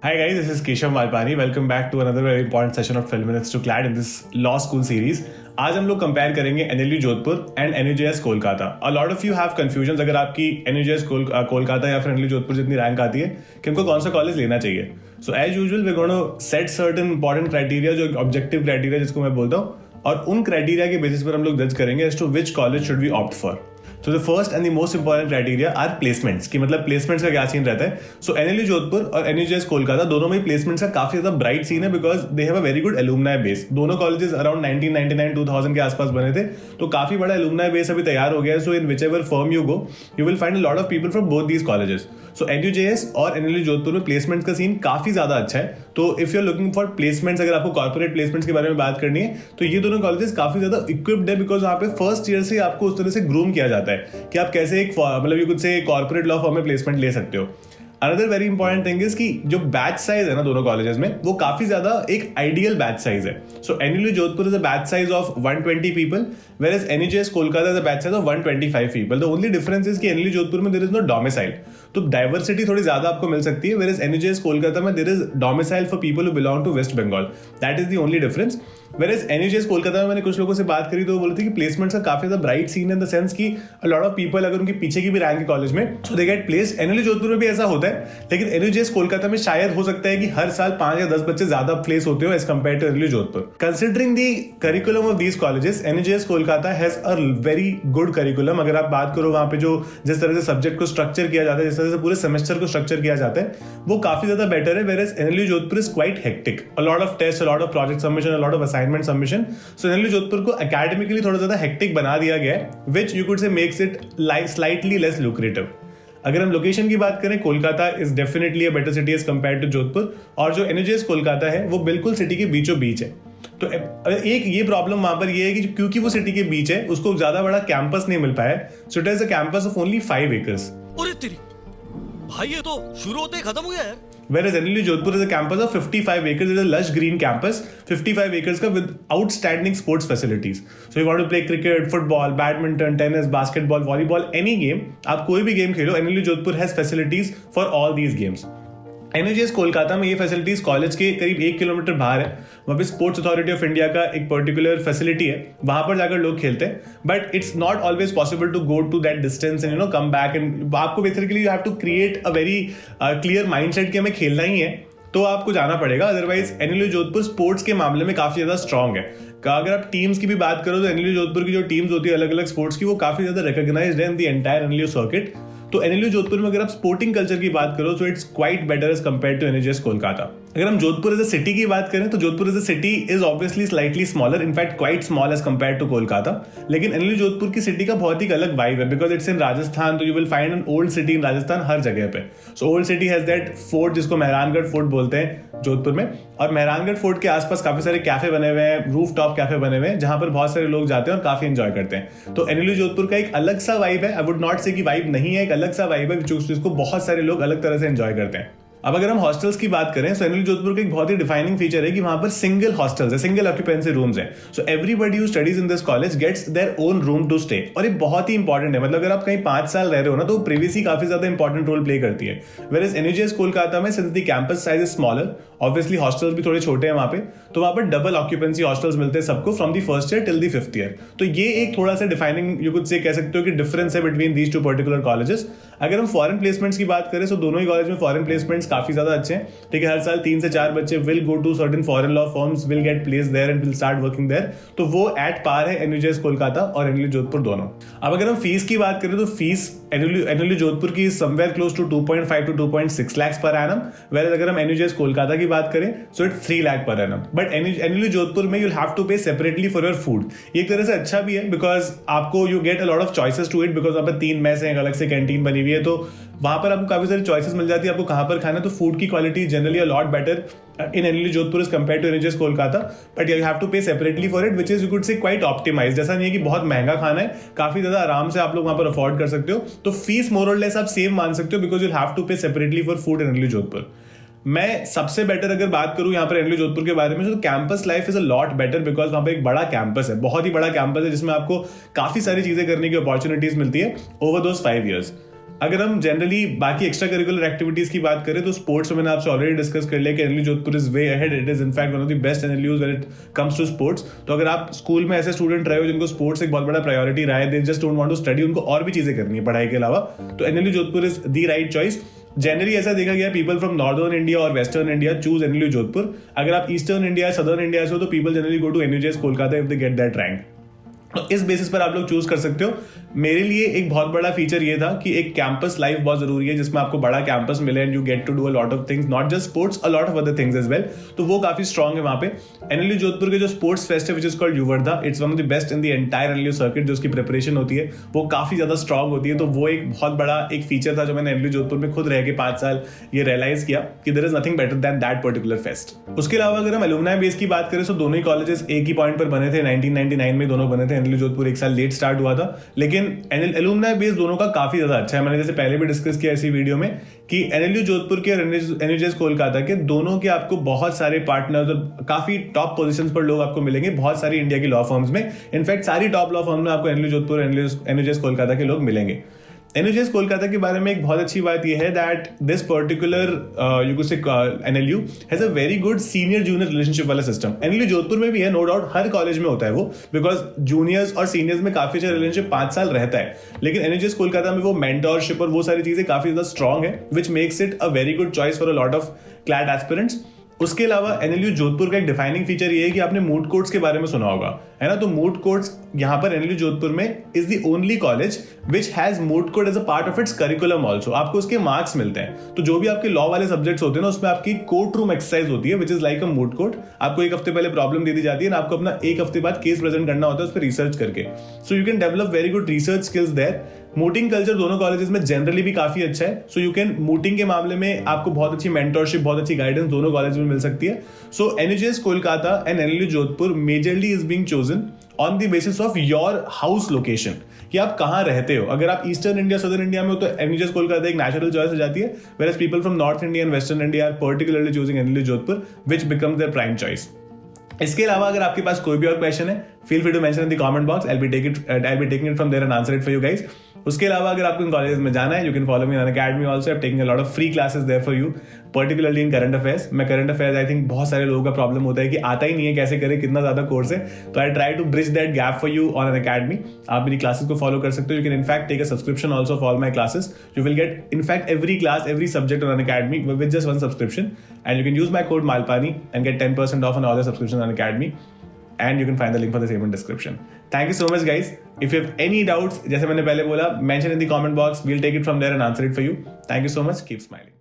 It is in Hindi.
Hi guys, this is Keshav Malpani. Welcome back to another very important session of 12 minutes to CLAD in this law school series. आज हम लोग कंपेयर करेंगे NLU Jodhpur and NUJS Kolkata. A lot of you have confusions अगर आपकी NUJS कोलकाता या फिर NLU जोधपुर जितनी रैंक आती है कि हमको कौन सा कॉलेज लेना चाहिए. So as usual we're going to set certain important criteria जो objective criteria जिसको मैं बोलता हूँ और उन criteria के बेसिस पर हम लोग जज करेंगे as to which college should we opt for. So the first and the most important criteria are placements कि मतलब placements का क्या सीन रहता है. So NLU जोधपुर और NUJS कोलकाता दोनों में placements का काफी ज्यादा ब्राइट सीन है because they have a very good alumni base. दोनों colleges around 1999-2000 के आसपास बने थे तो काफी बड़ा alumni base अभी तैयार हो गया है. So in whichever firm you go, you will find a lot of people from both these colleges. So NUJS और NLU जोधपुर में प्लेसमेंट्स का सीन काफी ज्यादा अच्छा है. तो if you are looking for placements, अगर आपको कॉर्पोरेट प्लेसमेंट्स के बारे में बात करनी है तो ये दोनों कॉलेजेस काफी ज्यादा इक्विप्ड है बिकॉज यहाँ पे फर्स्ट ईयर से आपको उस तरह से ग्रूम किया जाता है कि आप कैसे एक मतलब यू कुड से कॉर्पोरेट लॉ फर्म में प्लेसमेंट ले सकते हो. Another very important thing is कि जो बैच साइज है ना दोनों कॉलेजेस में वो काफी ज्यादा एक आइडियल बैच साइज है. सो NLU Jodhpur is a batch size of 120 people whereas NUJS Kolkata is a batch size of 125 people. The only difference is कि NLU जोधपुर में देयर इज नो डोमिसाइल तो डाइवर्सिटी थोड़ी ज्यादा आपको मिल सकती है whereas NUJS कोलकाता में there is domicile for people who belong to West Bengal. That is the only difference. whereas NUJS Kolkata में मैंने कुछ लोगों से बात करी तो वो बोले थे कि प्लेसमेंट्स का काफी ज्यादा bright seen in the sense कि अ लॉट ऑफ पीपल अगर उनके पीछे की भी रैंक है कॉलेज में so they get placed. NLU Jodhpur में भी ऐसा होता है लेकिन NUJS कोलकाता में शायद हो सकता है कि हर साल 5 या 10 बच्चे ज्यादा प्लेस होते हो as compare to NLU Jodhpur. Considering the curriculum of these colleges NUJS Kolkata has a very good curriculum. अगर आप बात करो वहां पे जो जिस तरह से सब्जेक्ट को स्ट्रक्चर किया जाता है, जिस तरह से पूरे सेमेस्टर को स्ट्रक्चर किया जाता है वो काफी ज्यादा बेटर है. whereas NLU Jodhpur is quite hectic. A lot of test, a lot of project submission, a lot of assignment submission. So NLU Jodhpur को एकेडमिकली थोड़ा ज्यादा हेक्टिक बना दिया गया है which you could say makes it slightly less lucrative. अगर हम लोकेशन की बात करें Kolkata is definitely a better city as compare to Jodhpur और जो NUJS कोलकाता है वो बिल्कुल सिटी के बीचों बीच है. तो एक ये प्रॉब्लम वहां पर ये है कि क्योंकि वो सिटी के बीच है उसको ज्यादा बड़ा कैंपस नहीं मिल पाया. So it is a campus of only 5 acres. अरे तेरी भाई ये तो शुरू होते ही खत्म हो गया यार. Whereas NLU Jodhpur is a campus of 55 acres. It is a lush green campus, 55 acres का with outstanding sports facilities. So you want to play cricket, football, badminton, tennis, basketball, volleyball, any game, आप कोई भी game Khelo, NLU Jodhpur has facilities for all these games. NUJS Kolkata में ये फैसिलिटीज कॉलेज के करीब 1 किलोमीटर बाहर है. वहाँ पे स्पोर्ट्स अथॉरिटी ऑफ इंडिया का एक पर्टिकुलर फैसिलिटी है, वहां पर जाकर लोग खेलते हैं. But it's not always possible to go to that distance and come back. And आपको basically you have to create a very clear mindset कि हमें खेलना ही है तो आपको जाना पड़ेगा. अदरवाइज NLU जोधपुर स्पोर्ट्स के मामले में काफी ज्यादा स्ट्रांग है. अगर आप टीम्स की भी बात करो तो NLU जोधपुर की जो टीम्स होती है अलग अलग स्पोर्ट्स की वो काफी ज्यादा रिकॉग्नाइज्ड है in the entire NLU circuit. तो NLU जोधपुर में अगर आप स्पोर्टिंग कल्चर की बात करो तो it's quite better as compare to NUJS Kolkata. अगर हम जोधपुर एज अ सिटी की बात करें तो Jodhpur as a city is obviously slightly smaller, in fact quite small as compare to Kolkata. लेकिन NLU जोधपुर की सिटी का बहुत ही अलग वाइब है बिकॉज इट्स इन राजस्थान. तो you will find an old city in Rajasthan हर जगह पे. So old city has that fort जिसको मेहरानगढ़ फोर्ट बोलते हैं जोधपुर में. और मेहरानगढ़ फोर्ट के आसपास काफी सारे कैफे बने हुए हैं, रूफ टॉप कैफे बने हुए हैं जहां पर बहुत सारे लोग जाते हैं और काफी एंजॉय करते हैं. तो NLU जोधपुर का एक अलग सा वाइब है. आई वुड नॉट से कि वाइब नहीं है, एक अलग सा वाइब है जिसको बहुत सारे लोग अलग तरह से एंजॉय करते हैं. अब अगर हम हॉस्टल्स की बात करें तो NLU जोधपुर का एक बहुत ही डिफाइनिंग फीचर है कि वहां पर सिंगल हॉस्टल्स है, सिंगल ऑक्यूपेंसी रूम्स है. So everybody who studies in this college gets their own room to stay. और ये बहुत ही इंपॉर्टेंट है. मतलब अगर आप कहीं 5 साल रह रहे हो ना तो प्रिवेसी काफी ज्यादा इंपॉर्टेंट रोल प्ले करती है. whereas NUJS कोलकाता में since the campus size is smaller, obviously hostels भी थोड़े छोटे हैं वहां पे, तो वहां पर डबल ऑक्यूपेंसी हॉस्टल्स मिलते हैं सबको from the first year till the 5th year. तो ये एक थोड़ा सा डिफाइनिंग यू कुड से कह सकते हो कि डिफरेंस है between these two particular colleges. अगर हम फॉरेन प्लेसमेंट्स की बात करें तो दोनों ही कॉलेज में फॉरेन प्लेसमेंट्स काफी ज्यादा अच्छे हैं. ठीक है, हर साल 3 से 4 बच्चे will go to certain foreign law firms, will get place there and will start working there. तो वो एट पार है NUJS कोलकाता और NLU जोधपुर दोनों. अब अगर हम फीस की बात करें तो फीस NLU जोधपुर की somewhere close to 2.5 to 2.6 lakhs per annum. whereas अगर हम NUJS कोलकाता की बात करें so it's 3 lakh per annum. but NLU Jodhpur में you'll have to pay separately for your food. ये एक तरह से अच्छा भी है बिकॉज आपको you get a lot of choices to it because वहाँ पर 3 मेस हैं, अलग से कैंटीन बनी हुई है तो वहां पर आपको काफी सारी चॉइसेस मिल जाती है आपको कहां पर खाना. तो फूड की quality generally a lot better in NLU Jodhpur as compared to NUJS Kolkata, but you have to pay separately for it, which is you could say quite optimized. जैसा नहीं है कि बहुत महंगा खाना है, काफी ज्यादा आराम से आप लोग वहां पर अफोर्ड कर सकते हो. तो फीस मोर और लेस आप सेम मान सकते हो बिकॉज यू हैव टू पे separately for food in NLU Jodhpur. मैं सबसे बेटर अगर बात करूं यहाँ पर NLU जोधपुर के बारे में तो campus life is a lot better because वहां पर एक बड़ा कैंपस है, बहुत ही बड़ा कैंपस है जिसमें आपको काफी सारी चीजें करने की अपॉर्चुनिटीज मिलती है ओवर दोस 5 years. अगर हम जनरली बाकी एक्स्ट्रा करिकुलर एक्टिविटीज की बात करें तो स्पोर्ट्स में मैंने आपसे ऑलरेडी डिस्कस कर लिया कि NLU Jodhpur is way ahead, it is in fact one of the best NLUs when it comes to sports. तो अगर आप स्कूल में ऐसे स्टूडेंट रहे हो जिनको स्पोर्ट्स एक बहुत बड़ा प्रायोरिटी रहा है, they just don't want to study, उनको और भी चीजें करनी है पढ़ाई के अलावा, तो NLU Jodhpur is the right choice. Generally ऐसा देखा गया पीपल फ्रॉम नॉर्दर्न इंडिया और western India choose NLU Jodhpur. अगर आप ईस्टर्न इंडिया सदर्न इंडिया से हो तो people generally go to NUJS Kolkata if they get that rank. तो इस बेसिस पर आप लोग चूज कर सकते हो। मेरे लिए एक बहुत बड़ा फीचर ये था कि एक कैंपस लाइफ बहुत जरूरी है जिसमें आपको बड़ा कैंपस मिले and you get to do a lot of things, not just sports, a lot of other things as well. तो वो काफी स्ट्रॉन्ग है वहां पे। एनएलयू जोधपुर के जो स्पोर्ट्स फेस्ट है which is called Yuvardha, it's one of the best in the entire NLU circuit. जो उसकी प्रिपरेशन होती है वो काफी ज्यादा स्ट्रॉन्ग होती है। तो वो एक बहुत बड़ा एक फीचर था जो मैंने एनएलयू जोधपुर में खुद रह के 5 साल ये रियलाइज किया कि there is nothing better than that particular fest. उसके अलावा अगर हम एलुमनाई बेस की बात करें तो दोनों ही कॉलेजेस एक ही पॉइंट पर बने थे, 1999 में दोनों बने थे। एनएलयू जोधपुर एक साल लेट स्टार्ट हुआ था, लेकिन एलुमनाई बेस दोनों का काफी ज्यादा अच्छा है। मैंने जैसे पहले भी डिस्कस किया इसी वीडियो में कि एनएलयू जोधपुर के और एनयूजेएस कोलकाता के दोनों के आपको बहुत सारे पार्टनर्स और काफी टॉप पोजीशंस पर लोग आपको मिलेंगे बहुत सारी इंडिया की लॉ फर्म्स में। इनफैक्ट सारी टॉप लॉ फर्म में आपको एनएलयू जोधपुर और एनयूजेएस कोलकाता के लोग मिलेंगे। एनयूजेएस कोलकाता के बारे में एक बहुत अच्छी बात यह है that this particular you could से NLU has a very good senior junior relationship वाला सिस्टम। एनएलयू जोधपुर में भी है, नो डाउट, हर कॉलेज में होता है वो, बिकॉज जूनियर्स और सीनियर्स में काफी अच्छा रिलेशनशिप 5 साल रहता है। लेकिन एनयूजेएस कोलकाता में वो मेंटोरशिप और वो सारी चीजें काफी ज्यादा स्ट्रॉन्ग है, which makes it a very good choice for a lot of CLAT aspirants. उसके अलावा एनएलयू जोधपुर का एक डिफाइनिंग फीचर ये है कि आपने मूड कोर्ट्स के बारे में सुना होगा, है ना। तो मूड कोर्ट्स यहाँ पर एनएलयू जोधपुर में is the only college which has moot court as a part of its curriculum also. आपको उसके मार्क्स मिलते हैं। तो जो भी आपके लॉ वाले सब्जेक्ट्स होते हैं ना, उसमें आपकी कोर्ट रूम एक्सरसाइज होती है which is like a moot court. आपको एक हफ्ते पहले प्रॉब्लम दे दी जाती है ना, आपको अपना एक हफ्ते बाद केस प्रेजेंट करना होता है उस पर रिसर्च करके। So you can develop very good research skills there. Mooting culture दोनों कॉलेजेस में जनरली भी काफी अच्छा है। सो यू कैन मूटिंग के मामले में आपको बहुत अच्छी मेंटरशिप, बहुत अच्छी गाइडेंस दोनों कॉलेज में मिल सकती है। So NUJS Kolkata and NLU Jodhpur majorly is being chosen on the basis of your house location, कि आप कहां रहते हो। अगर आप ईस्टर्न इंडिया सदर्न इंडिया में हो तो एनयूजेएस कोलकाता एक नेचुरल चॉइस हो जाती है, whereas people from north India and western India are particularly choosing NLU Jodhpur which becomes their prime choice। इसके अलावा अगर आपके पास कोई भी और क्वेश्चन है, feel free to mention in the comment box, I'll be taking it from there and answer it for you guys। उसके अलावा अगर आपको इन कॉलेज में जाना है, you can follow me on academy also. I am taking a lot of free classes there for you, particularly in current affairs. मैं करंट अफेयर्स, आई थिंक बहुत सारे लोगों का प्रॉब्लम होता है कि आता ही नहीं है, कैसे करें, कितना ज्यादा कोर्स है। तो I try to bridge that gap for you on Unacademy. आप मेरी क्लासेस को फॉलो कर सकते हो। You can in fact take a subscription also for my classes. You will get in fact every class, every subject on Unacademy with just one subscription, and you can use my code Malpani and get 10% off on all the subscriptions on Academy, and you can find the link for the same in description. Thank you so much guys. If you have any doubts, जैसे मैंने पहले बोला, mention in the comment box, we'll take it from there and answer it for you. Thank you so much. Keep smiling.